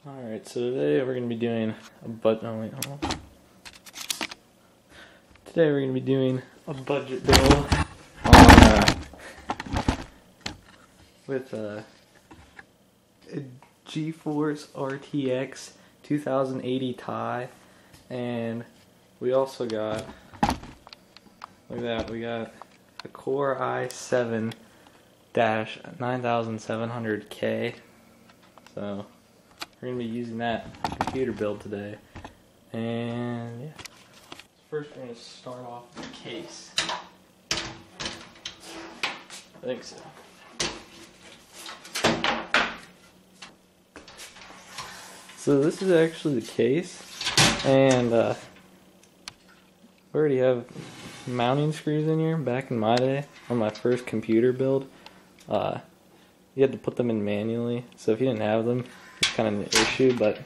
Alright, so today we're going to be doing a budget build on with a GeForce RTX 2080 Ti, and we also got, look at that, we got a Core i7-9700K, so we're going to be using that computer build today. And yeah, first we're going to start off with the case. I think so. So this is actually the case, and we already have mounting screws in here. Back in my day, on my first computer build, you had to put them in manually, so if you didn't have them, it's kind of an issue, but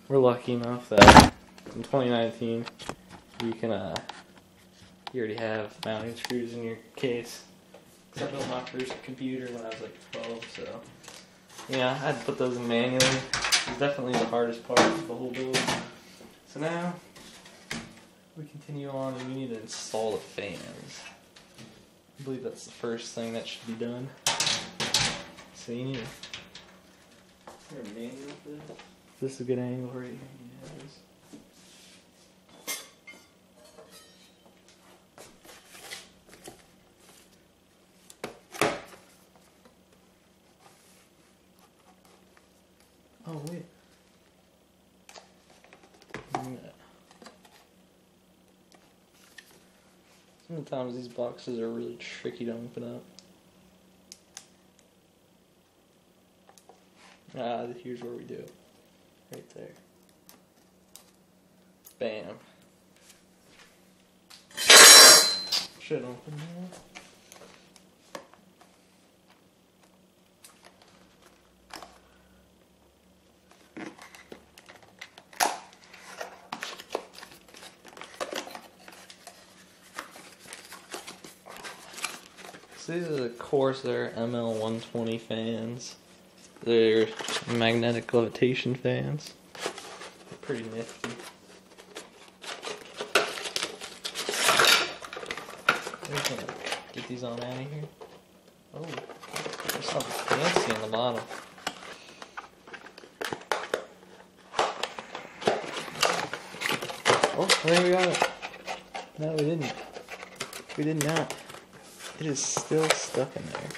we're lucky enough that in 2019 you can you already have mounting screws in your case. I built my first computer when I was like 12, so yeah, I had to put those in manually. It was definitely the hardest part of the whole build. So now we continue on, and we need to install the fans. I believe that's the first thing that should be done. So you need to, is there a manual for this? This is a good angle right here. Yeah, it is. Oh wait. Sometimes these boxes are really tricky to open up. Here's where we do it. Right there. Bam. Should open that. So these are the Corsair ML120 fans. They're magnetic levitation fans. They're pretty nifty. We're gonna get these on out of here. Oh, there's something fancy on the bottom. Oh, I think we got it. No, we didn't. We did not. It is still stuck in there.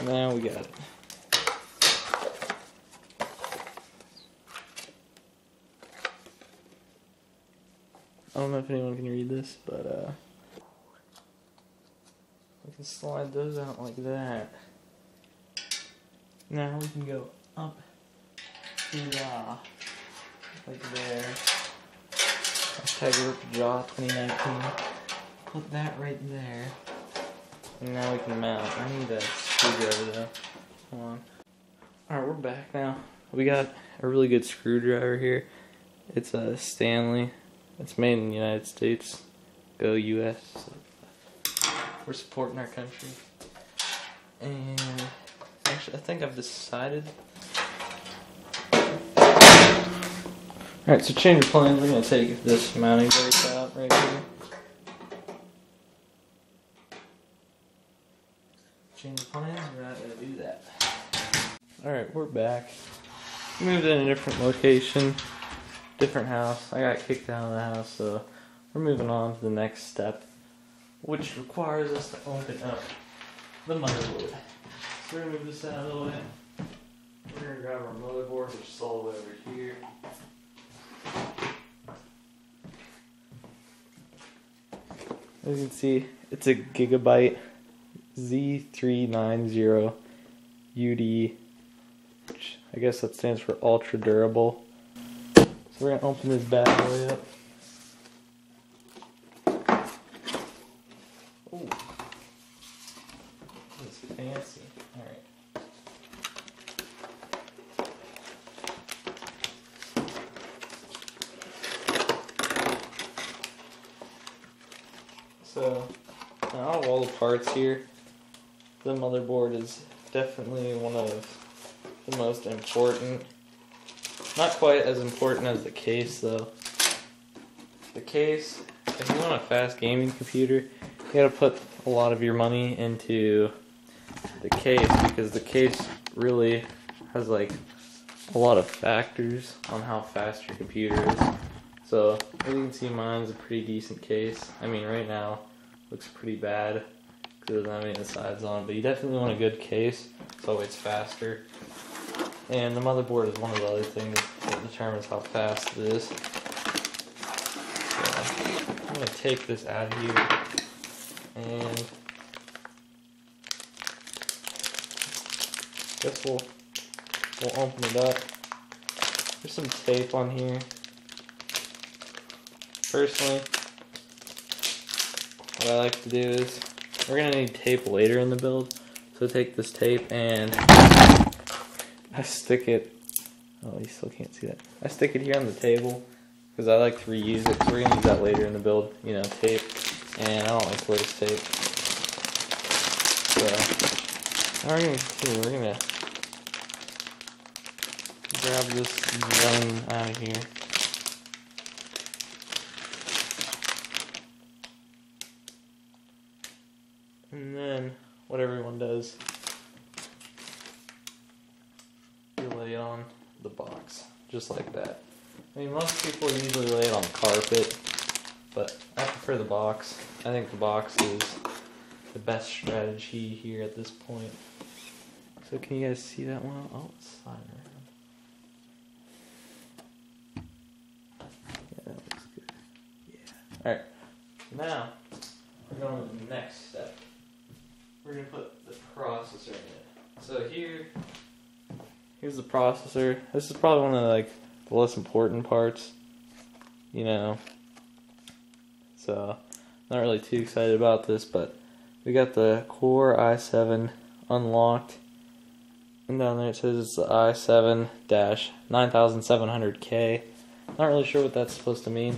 Now we got it. I don't know if anyone can read this, but we can slide those out like that. Now we can go up to like there. Tiger Jaw 2019. Put that right there. And now we can mount. I need a screwdriver though. Hold on. Alright, we're back now. We got a really good screwdriver here. It's a Stanley. It's made in the United States. Go US. So we're supporting our country. And actually, I think I've decided. Alright, so change of plans. We're going to take this mounting brace out right here. Change of plans, we're not going to do that. Alright, we're back. We moved in a different location. Different house. I got kicked out of the house, so we're moving on to the next step, which requires us to open up the motherboard. So we're going to move this out of the way. We're going to grab our motherboard, which is all the way over here. As you can see, it's a GIGABYTE Z390 UD, which I guess that stands for ultra durable. We're going to open this bad boy up. Ooh. That's fancy. Alright. So, out of all the parts here, the motherboard is definitely one of the most important Not quite as important as the case though. The case, if you want a fast gaming computer, you gotta put a lot of your money into the case, because the case really has like a lot of factors on how fast your computer is. So as you can see, mine's a pretty decent case. I mean, right now looks pretty bad because it doesn't have any of the sides on it, but you definitely want a good case so it's faster. And the motherboard is one of the other things that determines how fast it is. So I'm going to take this out of here and guess we'll open it up. There's some tape on here. Personally, what I like to do is, we're going to need tape later in the build, so take this tape and I stick it, oh you still can't see that, I stick it here on the table because I like to reuse it, so we're going to use that later in the build, you know, tape, and I don't like to waste tape. So, now we're going to continue, we're going to grab this zone out of here. And then, what everyone does, you lay it on the box, just like that. I mean, most people usually lay it on the carpet, but I prefer the box. I think the box is the best strategy here at this point. So can you guys see that one? Oh, it's sliding around. Yeah, that looks good. Yeah. Alright, now we're going to the next step. We're going to put the processor in it. So here's the processor. This is probably one of the less important parts, you know. So, not really too excited about this, but we got the Core i7 unlocked. And down there it says it's the i7-9700K. Not really sure what that's supposed to mean,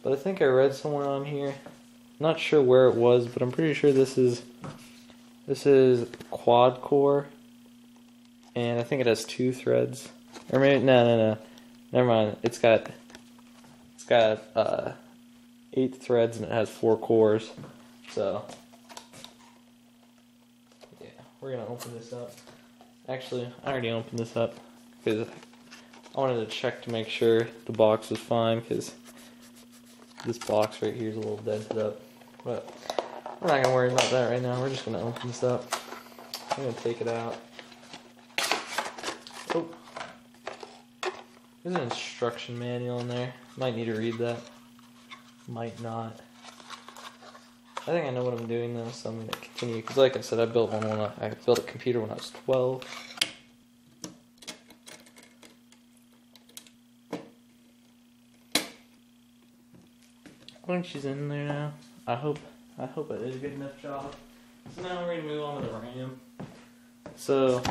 but I think I read somewhere on here. Not sure where it was, but I'm pretty sure this is quad core, and I think it has 2 threads. Or maybe no, never mind. It's got 8 threads and it has 4 cores. So yeah, we're gonna open this up. Actually, I already opened this up because I wanted to check to make sure the box was fine, because this box right here is a little dented up. But we're not gonna worry about that right now. We're just gonna open this up. I'm gonna take it out. Oh, there's an instruction manual in there. Might need to read that. Might not. I think I know what I'm doing though, so I'm gonna continue. Because like I said, I built a computer when I was 12. I think she's in there now. I hope I did a good enough job. So now we're going to move on to the RAM. So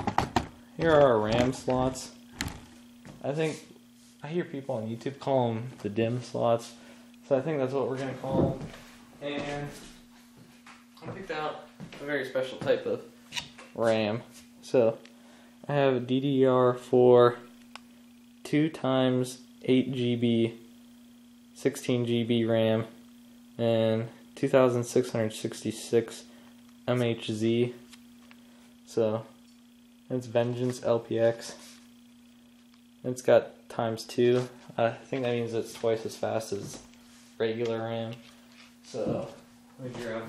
here are our RAM slots. I hear people on YouTube call them the DIMM slots. So I think that's what we're going to call them. And I picked out a very special type of RAM. So I have a DDR4 2 times 8 GB 16 GB RAM and 2666 MHz. So it's Vengeance LPX. It's got ×2. I think that means it's twice as fast as regular RAM. So let me grab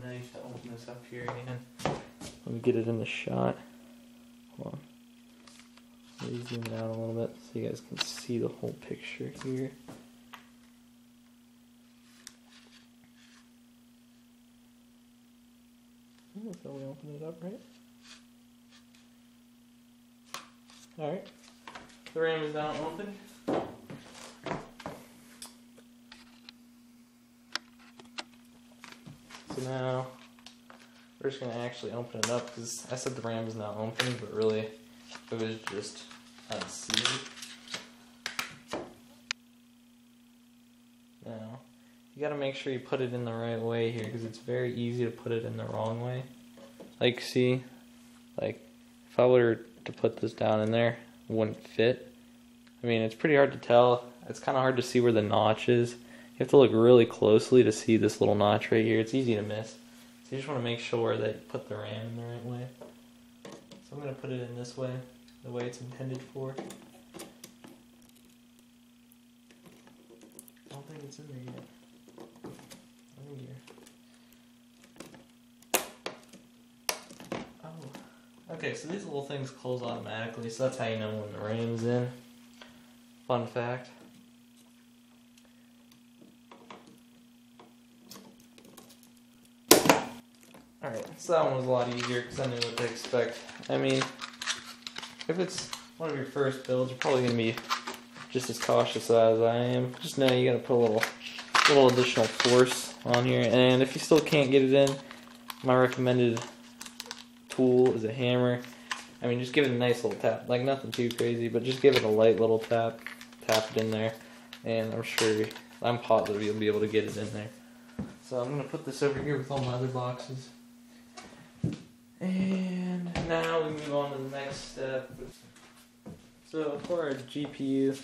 my knife to open this up here again. Let me get it in the shot. Hold on. Let me zoom it out a little bit so you guys can see the whole picture here. So we open it up, right? Alright. The RAM is now open. So now we're just going to actually open it up, because I said the RAM is now open, but really it was just unsealed. Now, you got to make sure you put it in the right way here, because it's very easy to put it in the wrong way. Like, see, like if I were to put this down in there, it wouldn't fit. I mean, it's pretty hard to tell. It's kind of hard to see where the notch is. You have to look really closely to see this little notch right here. It's easy to miss. So you just want to make sure that you put the RAM in the right way. So I'm going to put it in this way, the way it's intended for. I don't think it's in there yet. Oh, here. Oh. Okay, so these little things close automatically, so that's how you know when the RAM's in. Fun fact. Alright, so that one was a lot easier because I knew what to expect. I mean, if it's one of your first builds, you're probably going to be just as cautious as I am. Just know you got to put a little additional force on here. And if you still can't get it in, my recommended tool is a hammer. I mean, just give it a nice little tap. Like, nothing too crazy, but just give it a light little tap. Tap it in there. And I'm positive you'll be able to get it in there. So I'm going to put this over here with all my other boxes. And now we move on to the next step. So for our GPU,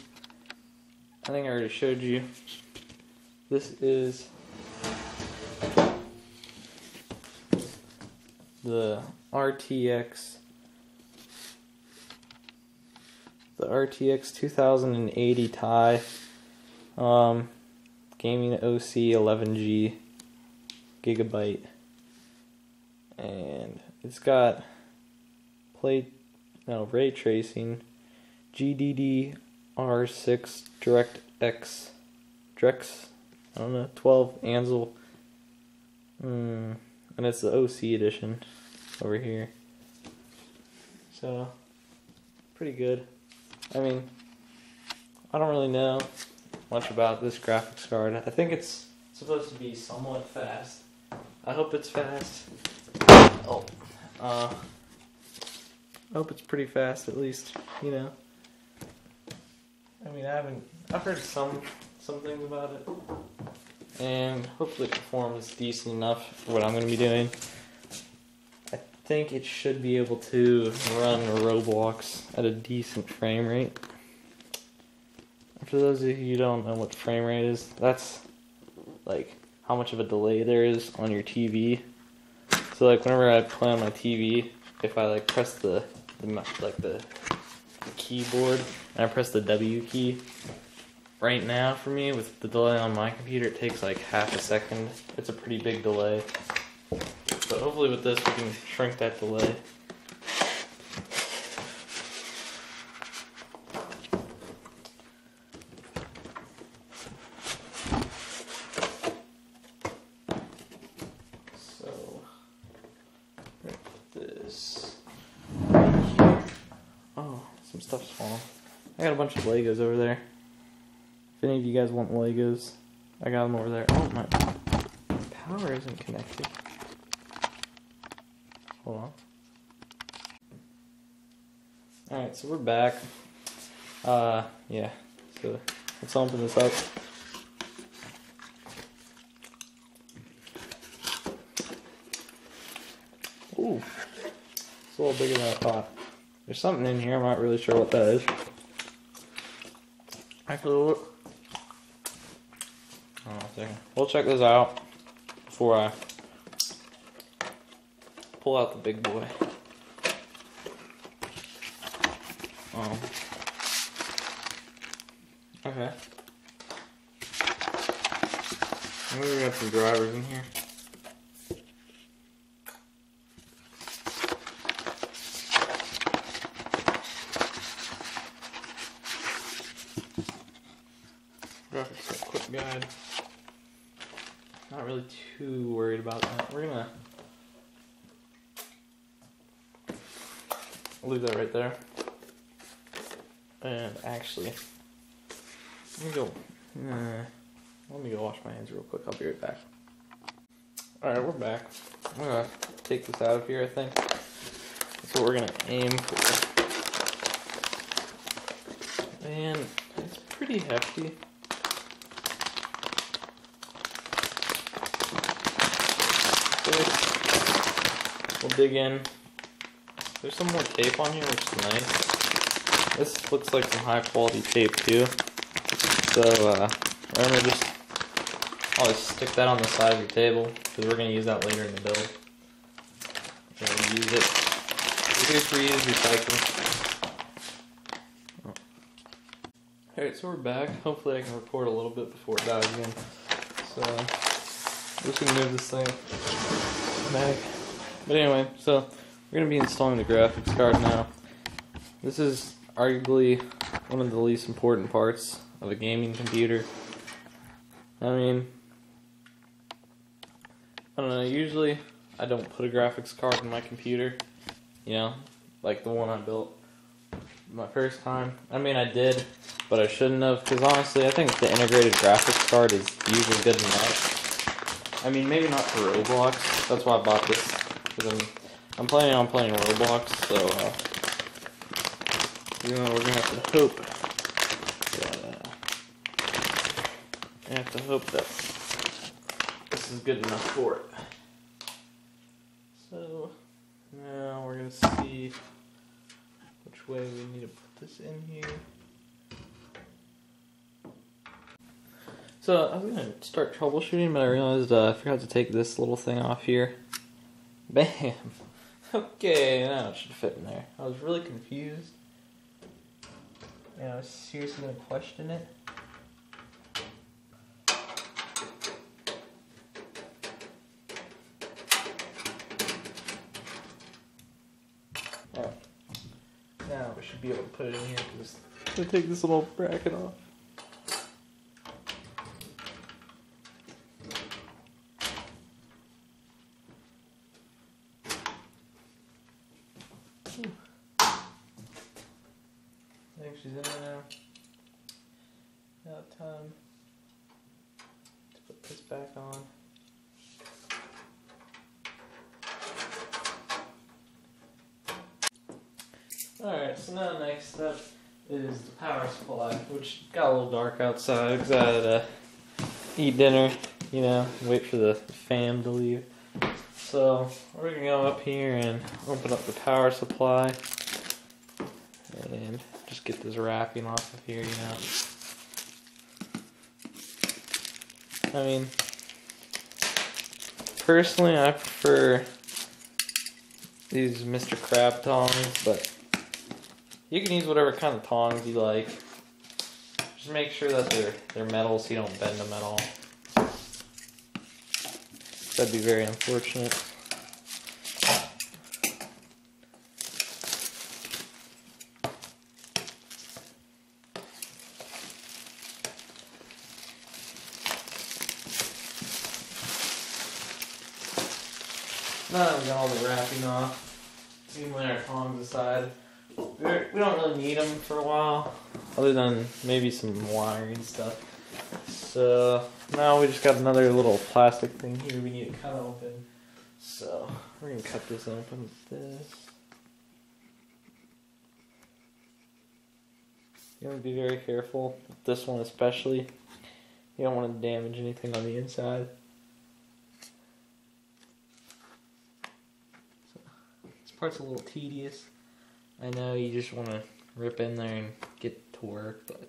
I think I already showed you. This is the RTX 2080 Ti gaming OC 11G GIGABYTE, and it's got ray tracing, GDDR6 DirectX, I don't know, 12 Ansel, and it's the OC edition over here. So pretty good. I mean, I don't really know much about this graphics card. I think it's supposed to be somewhat fast. I hope it's fast. Oh, I hope it's pretty fast, at least, you know. I mean, I've heard some things about it, and hopefully it performs decent enough for what I'm going to be doing. I think it should be able to run Roblox at a decent frame rate. For those of you who don't know what frame rate is, that's like how much of a delay there is on your TV. So like whenever I play on my TV, if I like press the keyboard and I press the W key, right now for me with the delay on my computer, it takes like half a second. It's a pretty big delay. So hopefully with this we can shrink that delay. Some stuff's falling. I got a bunch of Legos over there. If any of you guys want Legos, I got them over there. Oh, my power isn't connected. Hold on. Alright, so we're back. Yeah. So let's open this up. Ooh. It's a little bigger than I thought. There's something in here, I'm not really sure what that is. Actually, we'll check this out before I pull out the big boy. Okay. Maybe we got some drivers in here. Graphics quick guide. Not really too worried about that. We're gonna leave that right there. And actually, let me go wash my hands real quick. I'll be right back. Alright, we're back. I'm gonna take this out of here, I think. That's what we're gonna aim for. And it's pretty hefty. We'll dig in. There's some more tape on here, which is nice. This looks like some high quality tape too. So I'm gonna just always stick that on the side of your table because we're gonna use that later in the build. We're gonna use it. Reduce, reuse, recycle. Alright, so we're back. Hopefully I can record a little bit before it dies again. So I'm just gonna move this thing back. But anyway, so we're gonna be installing the graphics card now. This is arguably one of the least important parts of a gaming computer. I mean, I don't know, usually I don't put a graphics card in my computer, you know, like the one I built my first time. I mean, I did, but I shouldn't have, because honestly, I think the integrated graphics card is usually good enough. I mean, maybe not for Roblox, that's why I bought this, because I'm planning on playing Roblox, so, you know, we're going to have to hope that this is good enough for it. So, now we're going to see which way we need to put this in here. So, I was going to start troubleshooting, but I realized I forgot to take this little thing off here. Bam! Okay, now it should fit in there. I was really confused. Yeah, I was seriously going to question it. Alright. Now we should be able to put it in here because I'm going to take this little bracket off. I think she's in there now. Now time to put this back on. Alright, so now the next step is the power supply, which got a little dark outside because I had to eat dinner, you know, wait for the fam to leave. So we're going to go up here and open up the power supply and just get this wrapping off of here, you know. I mean, personally I prefer these Mr. Crab tongs, but you can use whatever kind of tongs you like. Just make sure that they're metal so you don't bend them at all. That'd be very unfortunate. Now that we got all the wrapping off, we can lay our tongs aside. We don't really need them for a while, other than maybe some wiring stuff. So now we just got another little plastic thing here we need to cut open. So we're going to cut this open with this. You want to be very careful with this one especially. You don't want to damage anything on the inside. So, this part's a little tedious. I know you just want to rip in there and get to work, but you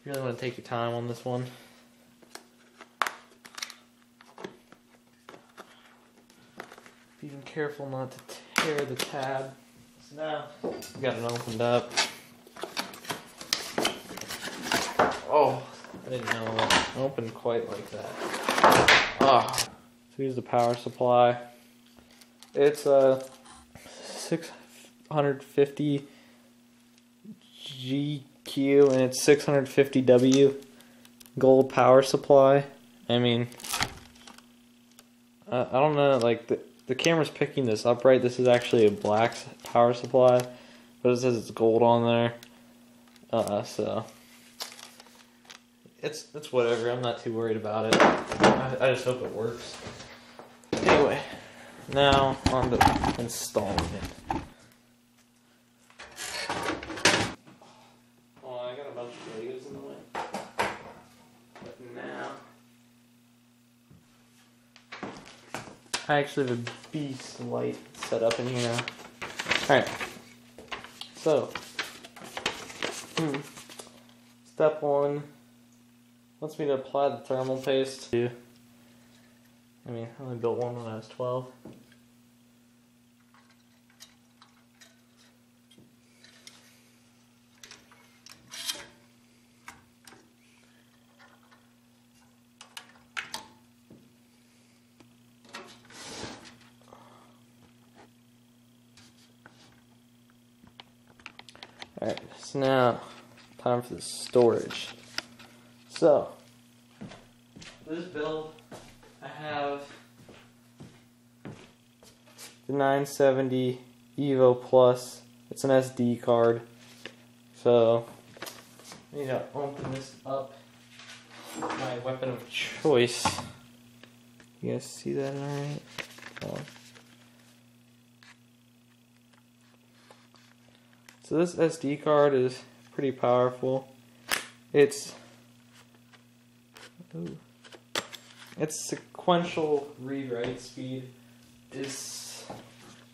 really want to take your time on this one. Being careful not to tear the tab. So now we got it opened up. Oh, I didn't know it opened quite like that. Ah, so here's the power supply. It's a 650 GQ and it's 650W gold power supply. I mean, I don't know, like the camera's picking this up right. This is actually a black power supply, but it says it's gold on there. So it's whatever. I'm not too worried about it. I just hope it works. Anyway, now on to installing it. Oh, I got a bunch of Legos in the way. But now I actually have a beast light set up in here now. Alright. So Step 1 wants me to apply the thermal paste. I mean, I only built one when I was 12. Alright, so now, time for the storage. So, for this build, I have the 970 Evo Plus. It's an SD card. So, I need to open this up. My weapon of choice. You guys see that alright? So this SD card is pretty powerful. Its sequential read-write speed is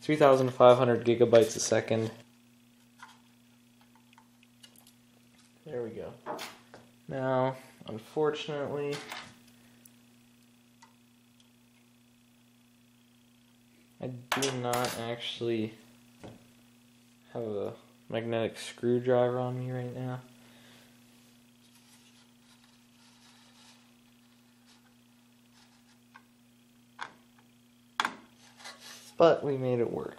3,500 gigabytes a second. There we go. Now, unfortunately, I do not actually have a magnetic screwdriver on me right now. But we made it work.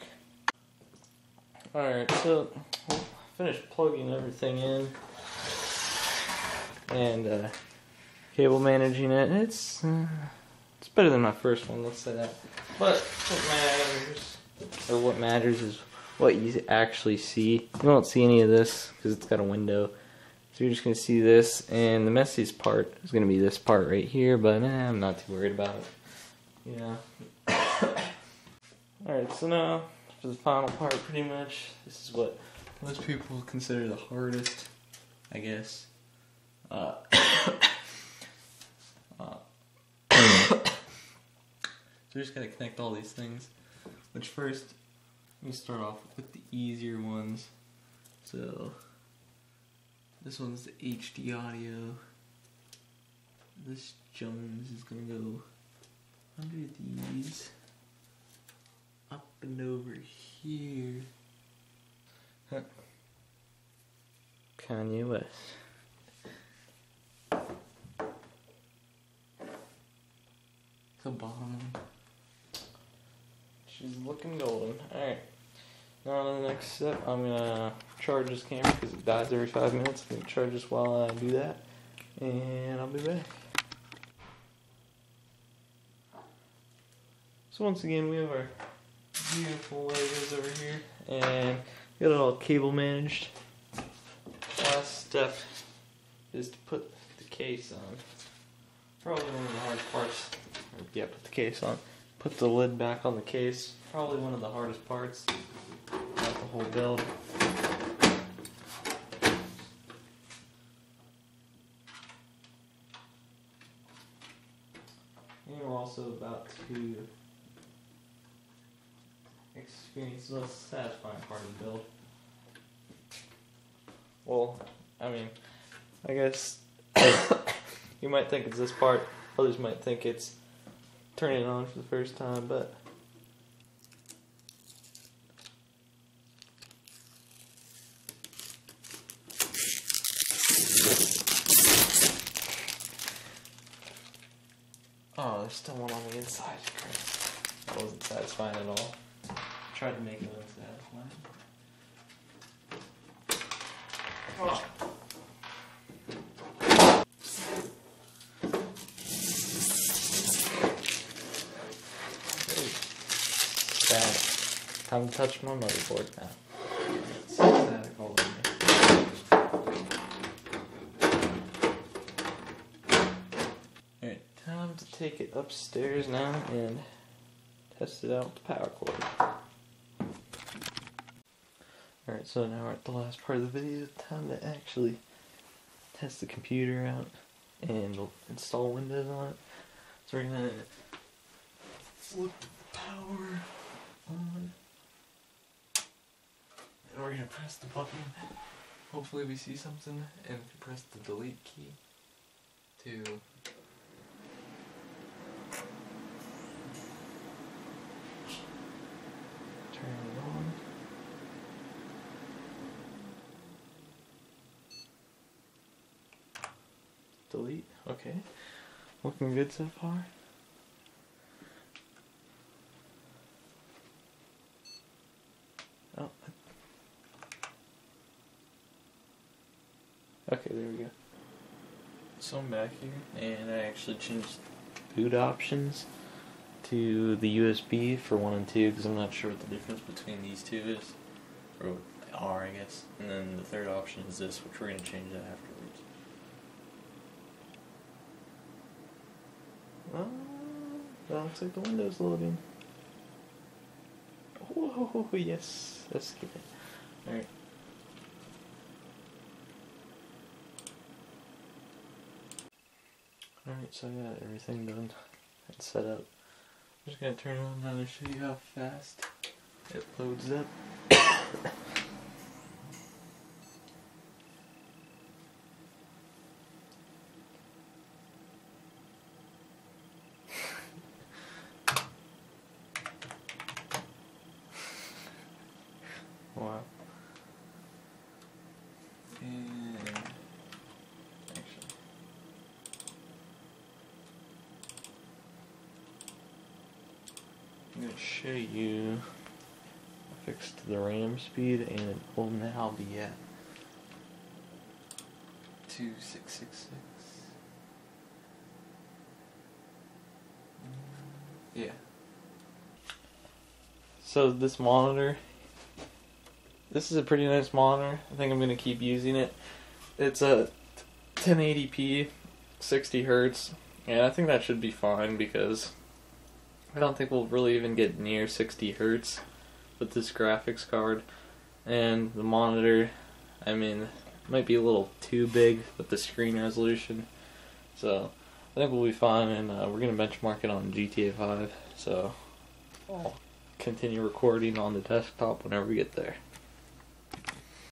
Alright, so we'll finish plugging everything in and cable managing it. It's better than my first one, let's say that. But what matters is what you actually see. You won't see any of this because it's got a window. So you're just going to see this, and the messiest part is going to be this part right here, but I'm not too worried about it. Yeah. Alright, so now for the final part, pretty much, this is what most people consider the hardest, I guess. So we just gotta connect all these things. Which first, let me start off with the easier ones. So this one's the HD audio. This Jones is gonna go under these, up and over here. Kanye West. The bottom. She's looking golden. Alright. Now on the next step, I'm gonna charge this camera because it dies every 5 minutes. I'm gonna charge this while I do that. And I'll be back. So once again, we have our beautiful Legos over here. And we got it all cable managed. Last step is to put the case on. Probably one of the hardest parts. Yeah, put the case on. Put the lid back on the case. Probably one of the hardest parts of the whole build. And we're also about to experience the most satisfying part of the build. Well, I mean, I guess you might think it's this part. Others might think it's turning it on for the first time, but oh, there's still one on the inside. That wasn't satisfying at all. I tried to make it unsatisfying. Oh. Time to touch my motherboard now. Static all over me. Alright, time to take it upstairs now and test it out with the power cord. Alright, so now we're at the last part of the video. Time to actually test the computer out and install Windows on it. So we're gonna flip the power on. And we're gonna press the button hopefully we see something, and if you press the delete key to turn it on. Delete, okay. Looking good so far. Oh. Okay, there we go. So I'm back here, and I actually changed boot options to the USB for 1 and 2, because I'm not sure what the difference between these two is. Or are, I guess. And then the third option is this, which we're going to change that afterwards. That looks like the window's loading. Oh, yes. Let's skip it. Alright. Alright, so I got everything done and set up. I'm just going to turn it on now to show you how fast it loads up. Wow. And actually, I'm going to show you. I fixed the RAM speed, and it will now be at 2666. Yeah. So this monitor. This is a pretty nice monitor. I think I'm going to keep using it. It's a 1080p, 60 Hz, and I think that should be fine because I don't think we'll really even get near 60 Hz with this graphics card. And the monitor, I mean, it might be a little too big with the screen resolution. So I think we'll be fine, and we're going to benchmark it on GTA 5. So I'll continue recording on the desktop whenever we get there.